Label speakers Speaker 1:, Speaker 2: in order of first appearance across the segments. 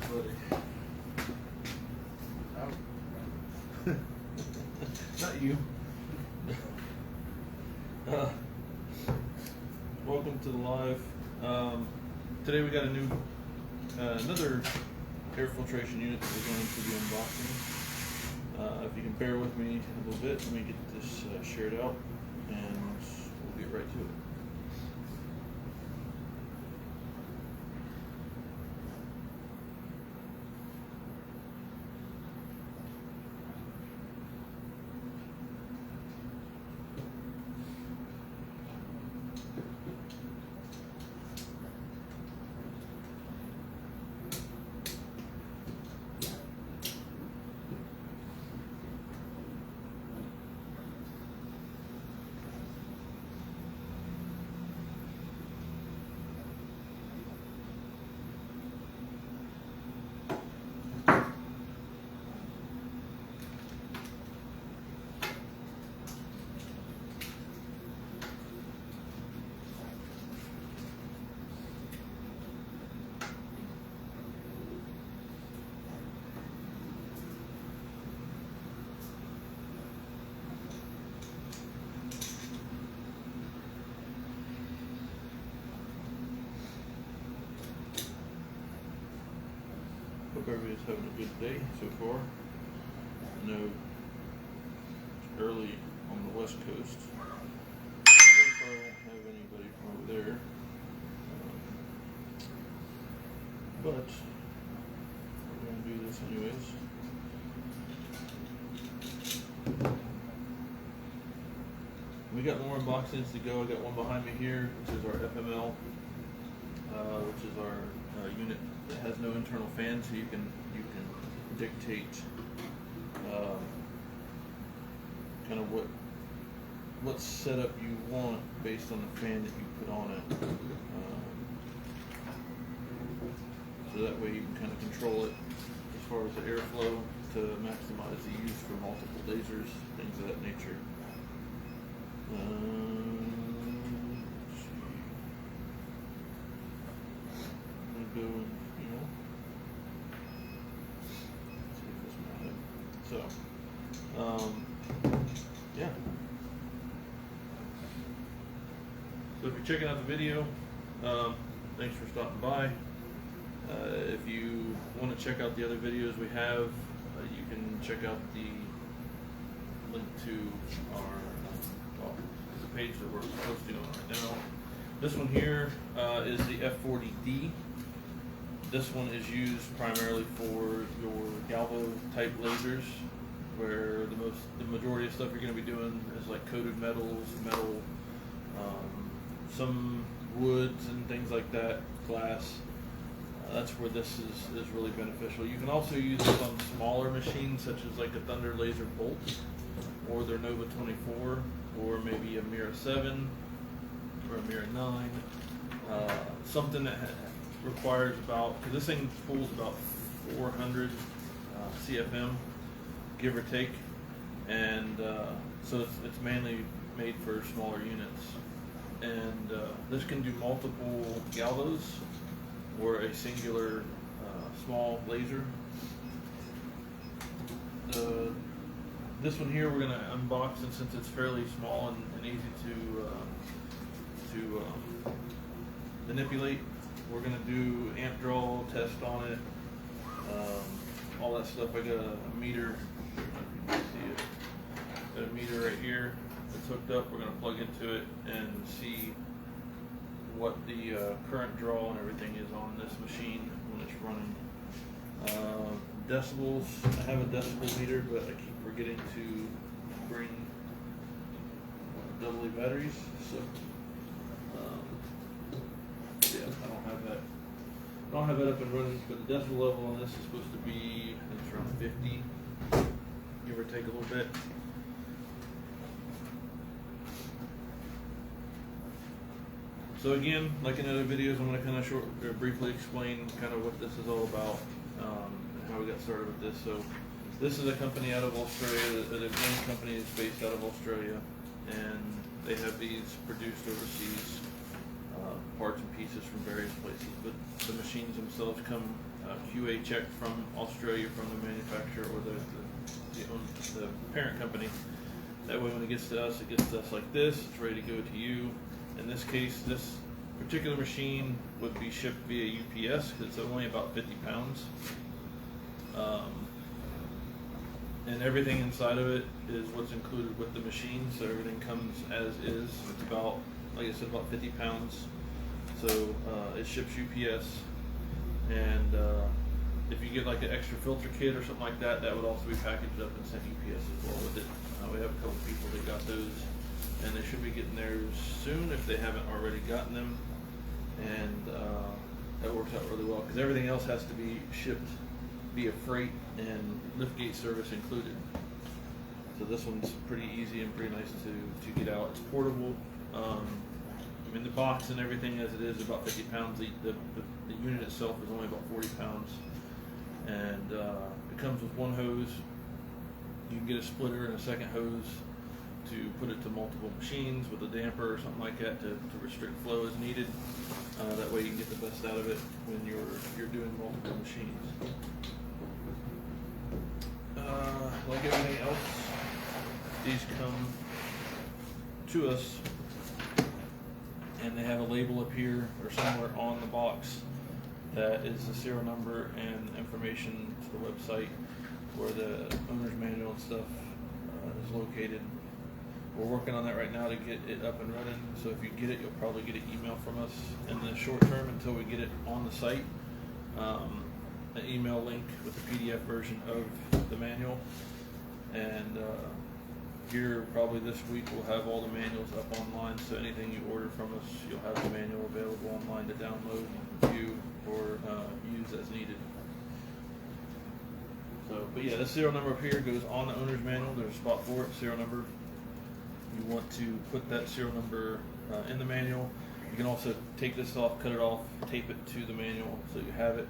Speaker 1: everybody. Not you. Welcome to the live. Today we got a new, another air filtration unit that we're going to be unboxing. If you can bear with me a little bit, let me get this shared out, and we'll get right to it. Hope everybody's having a good day so far. I know it's early on the West Coast. So far I won't have anybody from over there. But we're going to do this anyways. We got more unboxings to go. I got one behind me here, which is our FML, which is our unit that has no internal fan, so you can dictate kind of what setup you want based on the fan that you put on it. So that way you can kind of control it as far as the airflow to maximize the use for multiple lasers, things of that nature. Let's see. I'm gonna go, let's see if this matters. So, yeah. So if you're checking out the video, thanks for stopping by. If you want to check out the other videos we have, you can check out the link to our the page that we're posting on right now. This one here is the F40D. This one is used primarily for your Galvo type lasers, where the majority of stuff you're going to be doing is like coated metals, metal, some woods and things like that, glass. That's where this is really beneficial. You can also use this on smaller machines, such as like a Thunder Laser Bolt, or their Nova 24, or maybe a Mira 7, or a Mira 9. Something that requires about, because this thing pulls about 400 CFM, give or take, and so it's mainly made for smaller units. And this can do multiple galvos, or a singular small laser. This one here we're going to unbox, and since it's fairly small and easy to manipulate, we're going to do amp draw test on it, all that stuff. I got a meter, if you can see it. Got a meter right here that's hooked up. We're going to plug into it and see what the current draw and everything is on this machine when it's running. Decibels, I have a decibel meter, but I keep forgetting to bring AA batteries, so yeah, I don't have that up and running, but the decibel level on this is supposed to be, it's around 50, give or take a little bit. So again, like in other videos, I'm going to kind of briefly explain kind of what this is all about, and how we got started with this. So this is a company out of Australia. The main company is based out of Australia, and they have these produced overseas, parts and pieces
Speaker 2: pieces from various places, but the machines themselves come QA checked from Australia, from the manufacturer or the parent company. That way when it gets to us like this. It's ready to go to you. In this case, this particular machine would be shipped via UPS because it's only about 50 pounds. And everything inside of it is what's included with the machine, so everything comes as is. It's about, like I said, about 50 pounds. So it ships UPS, and if you get like an extra filter kit or something like that, that would also be packaged up and sent UPS as well with it. We have a couple people that got those, and they should be getting theirs soon if they haven't already gotten them. And that works out really well because everything else has to be shipped via freight and liftgate service included. So this one's pretty easy and pretty nice to get out. It's portable. I mean, the box and everything as it is about 50 pounds. The unit itself is only about 40 pounds. And it comes with one hose. You can get a splitter and a second hose to put it to multiple machines with a damper or something like that to restrict flow as needed. That way you can get the best out of it when you're doing multiple machines. Like everything else, these come to us and they have a label up here or somewhere on the box that is the serial number and information to the website where the owner's manual and stuff is located. We're working on that right now to get it up and running, so if you get it, you'll probably get an email from us in the short term until we get it on the site. An email link with the PDF version of the manual, and here probably this week we'll have all the manuals up online, so anything you order from us, you'll have the manual available online to download, view, or use as needed. So, but yeah, the serial number up here goes on the owner's manual. There's a spot for it, serial number. You want to put that serial number in the manual. You can also take this off, cut it off, tape it to the manual so you have it.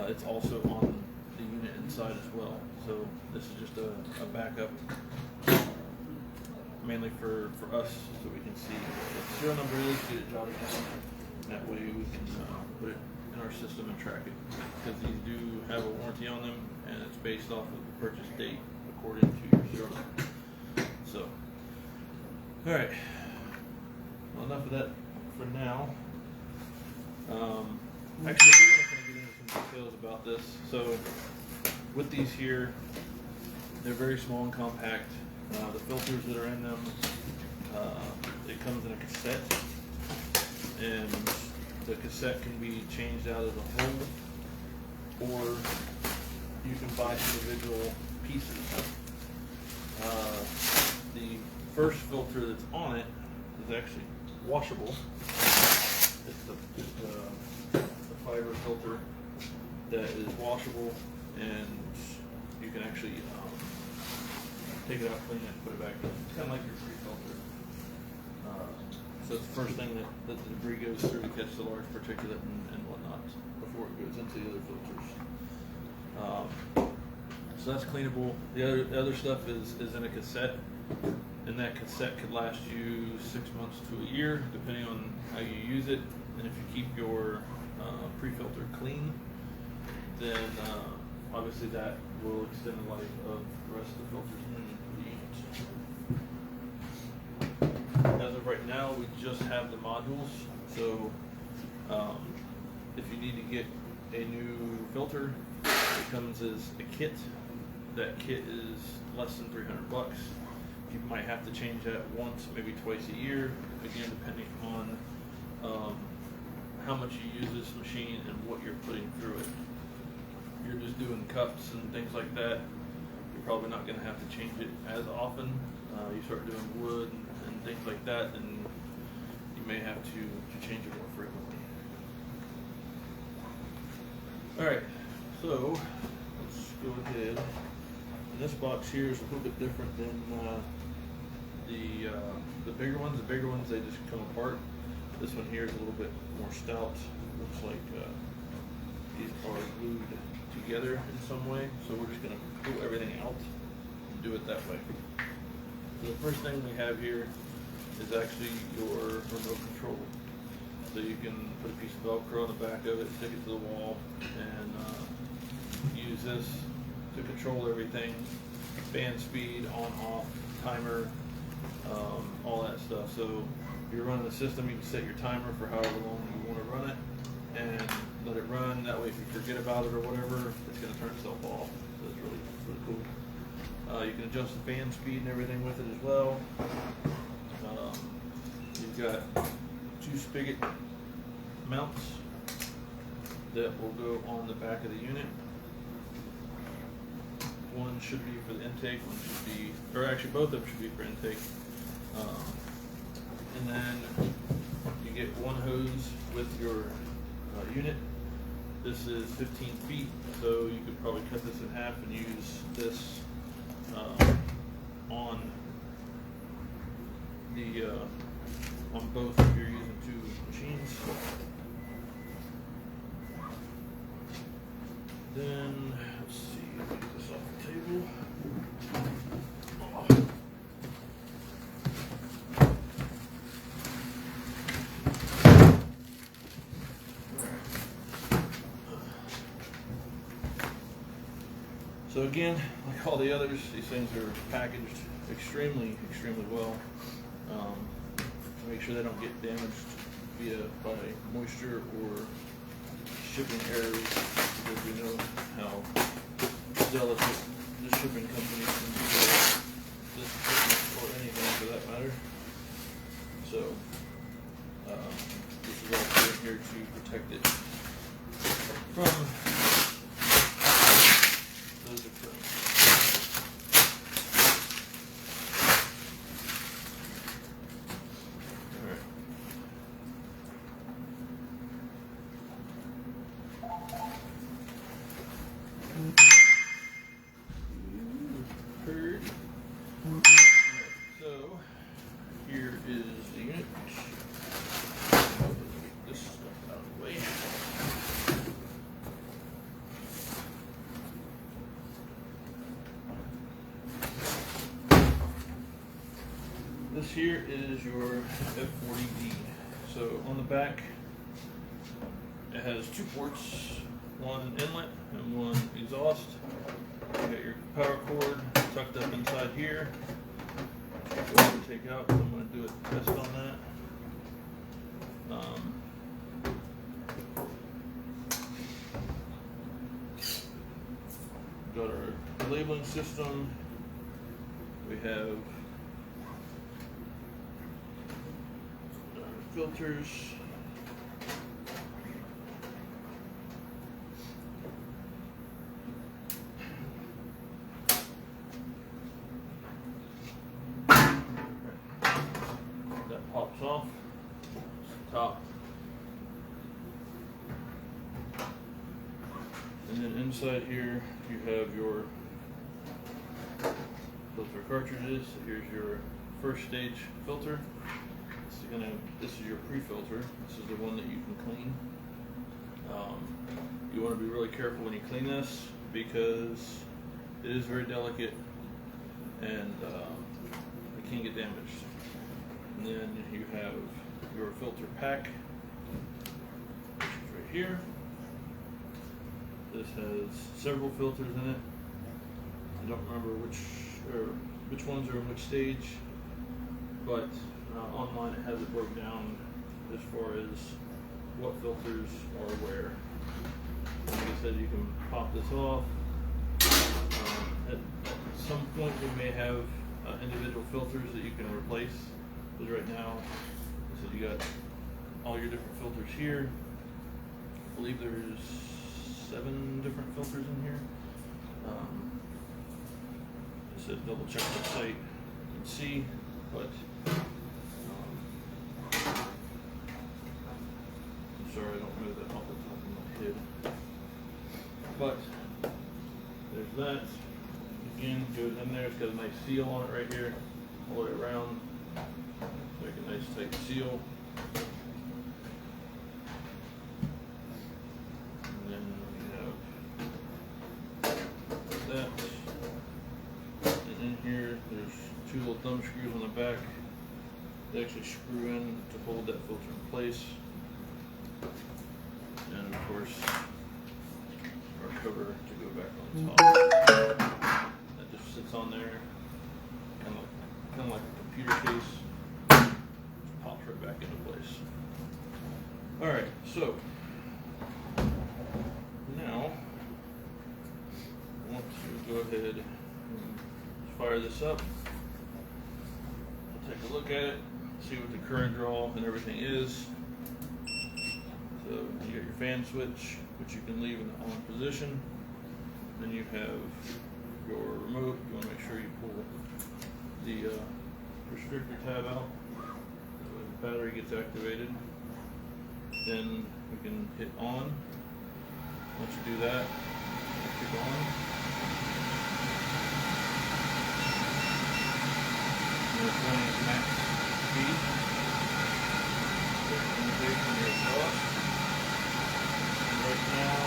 Speaker 2: It's also on the unit inside as well. So this is just a backup, mainly for us, so we can see what the serial number is, get it jotted down. That way we can put it in our system and track it. Because these do have a warranty on them, and it's based off of the purchase date according to your serial number. So, all right. Well, enough of that for now. Actually, I do want to kind of get into some details about this. So, with these here, they're very small and compact. The filters that are in them, it comes in a cassette, and the cassette can be changed out as a whole, or you can buy individual pieces. The first filter that's on it is actually washable. It's the fiber filter that is washable, and you can actually take it out, clean it, and put it back in. It's kind of like your pre-filter. So it's the first thing that the debris goes through to catch the large particulate and whatnot before it goes into the other filters. So that's cleanable. The other stuff is in a cassette, and that cassette could last you 6 months to a year, depending on how you use it. And if you keep your pre-filter clean, then obviously that will extend the life of the rest of the filters in the unit. As of right now, we just have the modules, so if you need to get a new filter, it comes as a kit. That kit is less than $300. You might have to change that once, maybe twice a year, again depending on how much you use this machine and what you're putting through it. If you're just doing cups and things like that, you're probably not going to have to change it as often. You start doing wood and things like that, then you may have to change it more frequently. Alright, so let's go ahead. And this box here is a little bit different than the bigger ones. The bigger ones, they just come apart. This one here is a little bit more stout. Looks like these are glued together in some way. So we're just going to pull everything out and do it that way. So the first thing we have here is actually your remote control.
Speaker 1: So you can put a piece of Velcro on the back of it, stick it to the wall, and use this to control everything. Fan speed, on, off, timer, all that stuff. So if you're running the system, you can set your timer for however long you want to run it and let it run. That way if you forget about it or whatever, it's going to turn itself off. So it's really cool. You can adjust the fan speed and everything with it as well. You've got 2 spigot mounts that will go on the back of the unit. One should be for the intake, one should be, or actually both of them should be for intake. And then you get one hose with your unit. This is 15 feet, so you could probably cut this in half and use this on both if you're using 2 machines. Then let's see, let me get this off the table. So again, like all the others, these things are packaged extremely well. Make sure they don't get damaged by moisture or shipping errors, because we know how delicate the shipping companies can be with this equipment or anything for that matter. So this is all put in here to protect it from those occurring. So here is the unit. Get this stuff out of the way. This here is your F40D. So on the back, it has 2 ports, one inlet and one exhaust. You got your power cord tucked up inside here. Go ahead and take out, so I'm going to do a test on that. Got our labeling system. We have our filters. Pops off top, and then inside here you have your filter cartridges. So here's your first stage filter. This is your pre-filter. This is the one that you can clean. You want to be really careful when you clean this, because it is very delicate and it can get damaged. And then you have your filter pack, which is right here. This has several filters in it. I don't remember which ones are in which stage, but online it has it broke down as far as what filters are where. Like I said, you can pop this off. At some point we may have individual filters that you can replace. Because right now, so you got all your different filters here. I believe there's 7 different filters in here. Just to double check the site and see, but I'm sorry, I don't know that off the top of my head. But there's that. Again, goes in there. It's got a nice seal on it right here, all the way around. Make a nice tight seal. And then we have that. And in here, there's 2 little thumb screws on the back. They actually screw in to hold that filter in place.
Speaker 2: reverse our cover to go back on top. That just sits on there, kind of like a computer case. Just pops right back into place. All right, so now I want to go ahead and fire this up. I'll take a look at it, see what the current draw and everything is. So you got your fan switch, which you can leave in the on position. Then you have your remote. You want to make sure you pull the restrictor tab out so the battery gets activated. Then we can hit on. Once you do that, click on. And it's running at max speed. So intake from your exhaust. And right now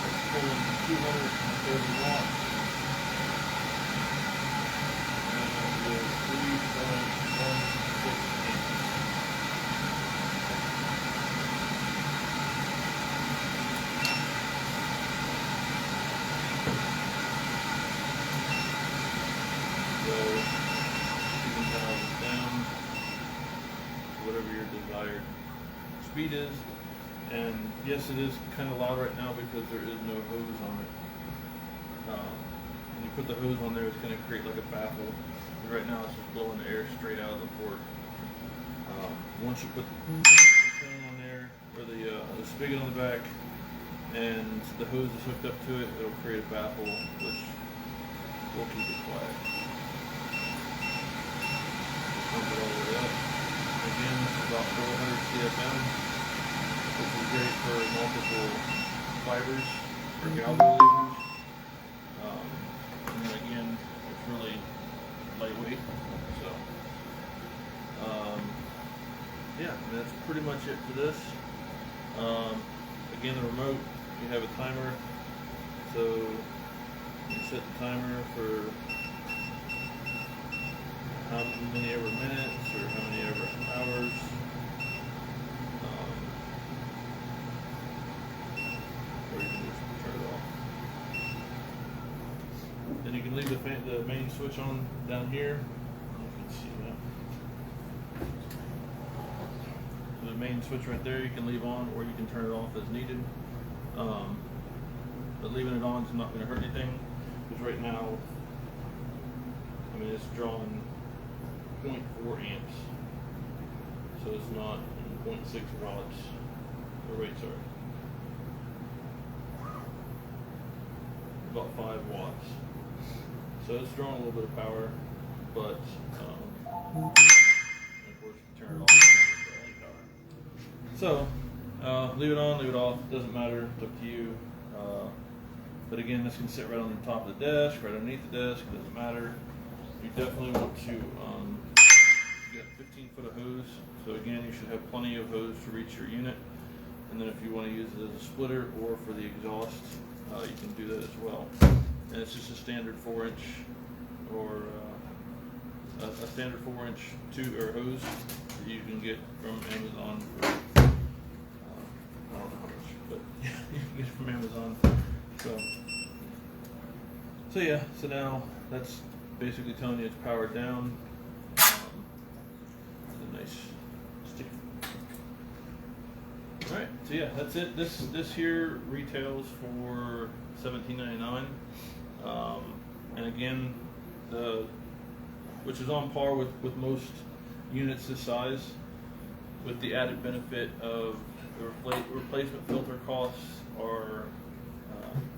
Speaker 2: it's pulling 230 watts. And with 3.16 amps. So you can dial this down to whatever your desired speed is. And yes, it is kind of loud right now because there is no hose on it. When you put the hose on there, it's going to create like a baffle. And right now it's just blowing the air straight out of the port. Once you put the fan on there, or the spigot on the back, and the hose is hooked up to it, it'll create a baffle, which will keep it quiet. Pump it all the way up. Again, this is about 400 CFM, which is great for multiple fibers or galvo lasers. And then again, it's really lightweight. So, yeah, that's pretty much it for this. Again, the remote, you have a timer, so you set the timer for how many ever minutes or how many ever hours. Or you can just turn it off. Then you can leave the main switch on down here. You can see that. So the main switch right there you can leave on, or you can turn it off as needed. But leaving it on is not going to hurt anything, because right now, I mean, it's drawing 0.4 amps, so it's not 0.6 watts, or wait, sorry, about 5 watts. So it's drawing a little bit of power, but and of course you can turn it off. So leave it on, leave it off, doesn't matter, it's up to you. But again, this can sit right on the top of the desk, right underneath the desk, it doesn't matter. You definitely want to, you got 15 foot of hose, so again, you should have plenty of hose to reach your unit. And then if you want to use it as a splitter or for the exhaust, you can do that as well. And it's just a standard 4-inch or a standard 4-inch tube or hose that you can get from Amazon for, I don't know how much, but yeah, you can get it from Amazon. So yeah, so now that's basically telling you it's powered down. It's a nice stick. All right, so yeah, that's it. This here retails for $17.99, and again, which is on par with most units this size, with the added benefit of the replacement filter costs are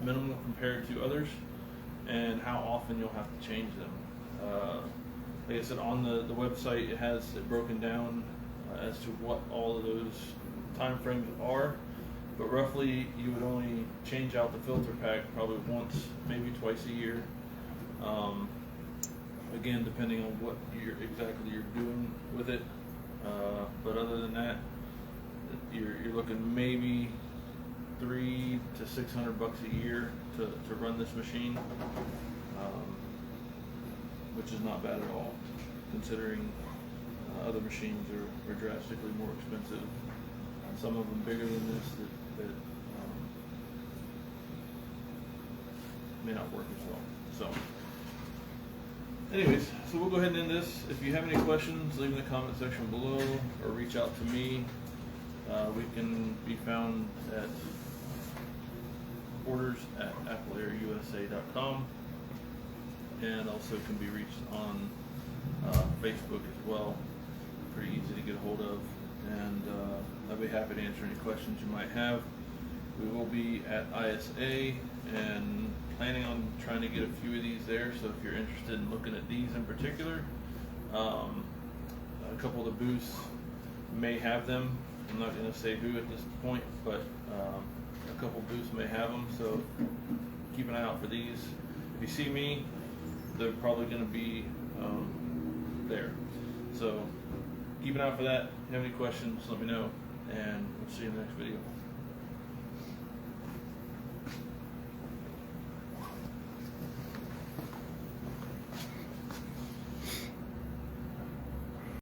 Speaker 2: minimal compared to others, and how often you'll have to change them. Like I said, on the website, it has it broken down as to what all of those time frames are, but roughly you would only change out the filter pack probably once, maybe twice a year. Again, depending on what exactly you're doing with it, but other than that, you're looking maybe $300 to $600 a year to run this machine, which is not bad at all, considering other machines are drastically more expensive. Some of them bigger than this that
Speaker 1: may not work as well. So, anyways, so we'll go ahead and end this. If you have any questions, leave in the comment section below or reach out to me. We can be found at orders@AppleAirUSA.com, and also can be reached on Facebook as well. Pretty easy to get a hold of, and I'll be happy to answer any questions you might have. We will be at ISA and planning on trying to get a few of these there, so if you're interested in looking at these in particular, a couple of the booths may have them. I'm not going to say who at this point, but a couple booths may have them, so keep an eye out for these. If you see me, they're probably going to be there. So keep an eye out for that. If you have any questions, let me know, and we'll see you in the next video.